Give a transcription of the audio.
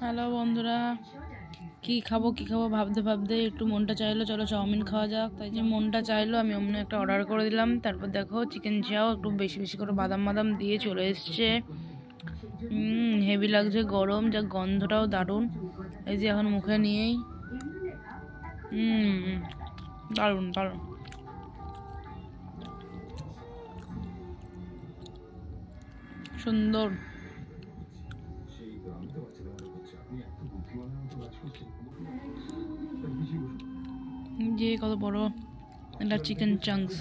Hello বন্ধুরা, কি খাবো ভাবতে ভাবতে একটু মনটা চাইলো চলো চাউমিন খাওয়া যাক। তাই যে মনটা চাইলো আমি অমনি একটা অর্ডার করে দিলাম। তারপর দেখো চিকেন চাও একটু বেশি বেশি করে বাদাম বাদাম দিয়ে চলে এসছে। হেভি লাগছে, গরম, যা গন্ধটাও দারুণ। এই যে এখন মুখে নিয়েই দারুণ দারুণ। সুন্দর। যে কত বড় এটা চিকেন চাংস।